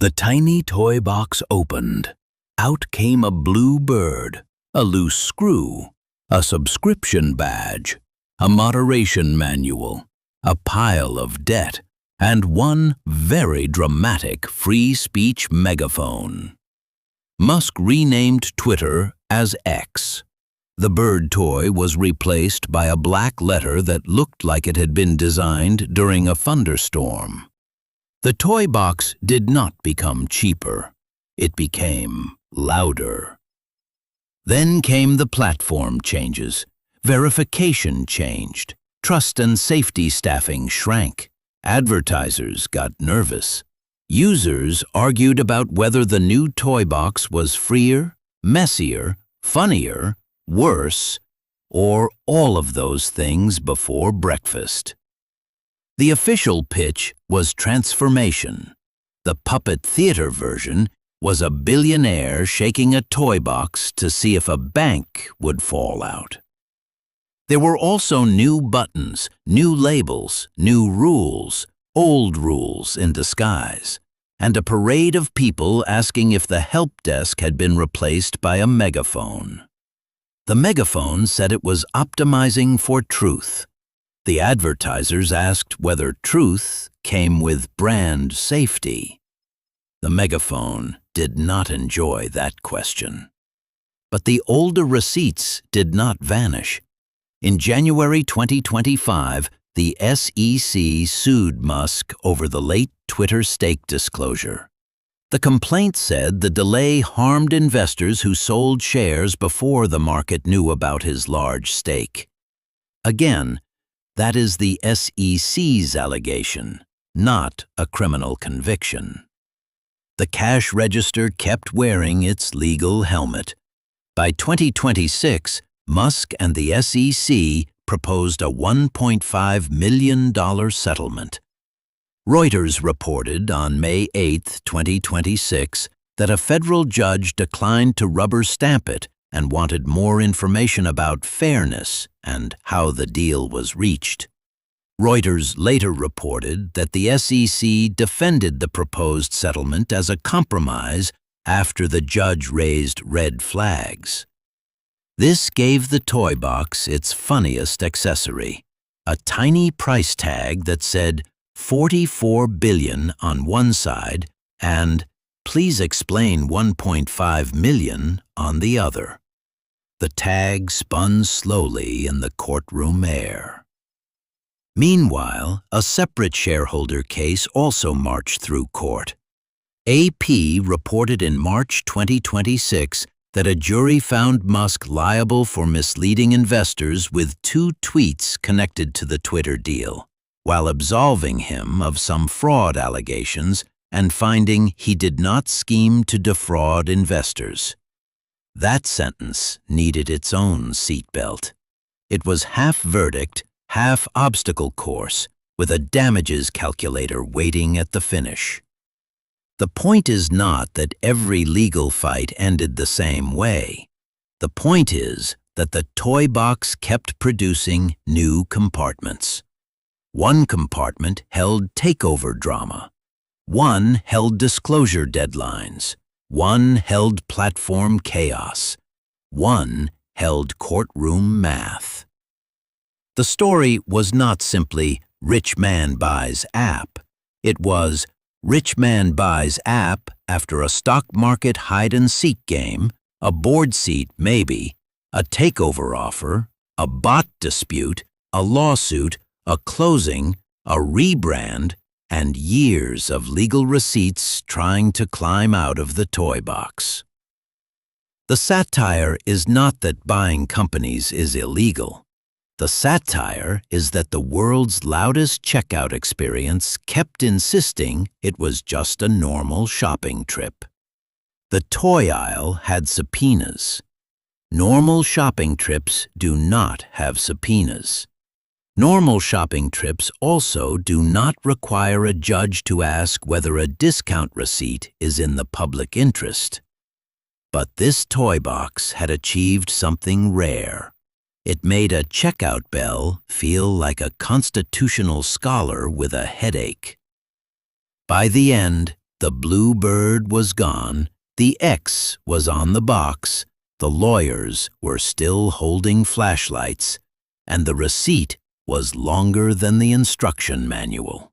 The tiny toy box opened. Out came a blue bird, a loose screw, a subscription badge, a moderation manual, a pile of debt, and one very dramatic free speech megaphone. Musk renamed Twitter as X. The bird toy was replaced by a black letter that looked like it had been designed during a thunderstorm. The toy box did not become cheaper. It became louder. Then came the platform changes. Verification changed. Trust and safety staffing shrank. Advertisers got nervous. Users argued about whether the new toy box was freer, messier, funnier, worse, or all of those things before breakfast. The official pitch was transformation. The puppet theater version was a billionaire shaking a toy box to see if a bank would fall out. There were also new buttons, new labels, new rules, old rules in disguise, and a parade of people asking if the help desk had been replaced by a megaphone. The megaphone said it was optimizing for truth. The advertisers asked whether truth came with brand safety. The megaphone did not enjoy that question. But the older receipts did not vanish. In January 2025, the SEC sued Musk over the late Twitter stake disclosure. The complaint said the delay harmed investors who sold shares before the market knew about his large stake. Again, that is the SEC's allegation, not a criminal conviction. The cash register kept wearing its legal helmet. By 2026, Musk and the SEC proposed a $1.5 million settlement. Reuters reported on May 8, 2026, that a federal judge declined to rubber stamp it and wanted more information about fairness and how the deal was reached. Reuters later reported that the SEC defended the proposed settlement as a compromise after the judge raised red flags. This gave the toy box its funniest accessory, a tiny price tag that said $44 billion on one side and "Please explain $1.5 million" on the other. The tag spun slowly in the courtroom air. Meanwhile, a separate shareholder case also marched through court. AP reported in March 2026 that a jury found Musk liable for misleading investors with 2 tweets connected to the Twitter deal, while absolving him of some fraud allegations and finding he did not scheme to defraud investors. That sentence needed its own seatbelt. It was half verdict, half obstacle course, with a damages calculator waiting at the finish. The point is not that every legal fight ended the same way. The point is that the toy box kept producing new compartments. One compartment held takeover drama. One held disclosure deadlines. One held platform chaos. One held courtroom math. The story was not simply rich man buys app. It was rich man buys app after a stock market hide-and-seek game, a board seat maybe, a takeover offer, a bot dispute, a lawsuit, a closing, a rebrand, and years of legal receipts trying to climb out of the toy box. The satire is not that buying companies is illegal. The satire is that the world's loudest checkout experience kept insisting it was just a normal shopping trip. The toy aisle had subpoenas. Normal shopping trips do not have subpoenas. Normal shopping trips also do not require a judge to ask whether a discount receipt is in the public interest. But this toy box had achieved something rare. It made a checkout bell feel like a constitutional scholar with a headache. By the end, The blue bird was gone, the X was on the box, the lawyers were still holding flashlights, and the receipt was longer than the instruction manual.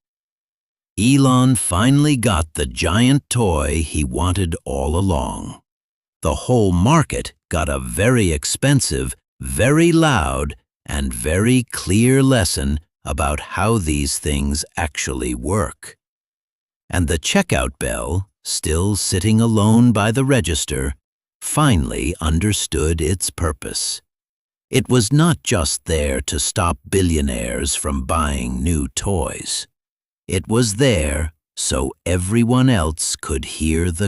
Elon finally got the giant toy he wanted all along. The whole market got a very expensive, very loud, and very clear lesson about how these things actually work. And the checkout bell, still sitting alone by the register, finally understood its purpose. It was not just there to stop billionaires from buying new toys. It was there so everyone else could hear the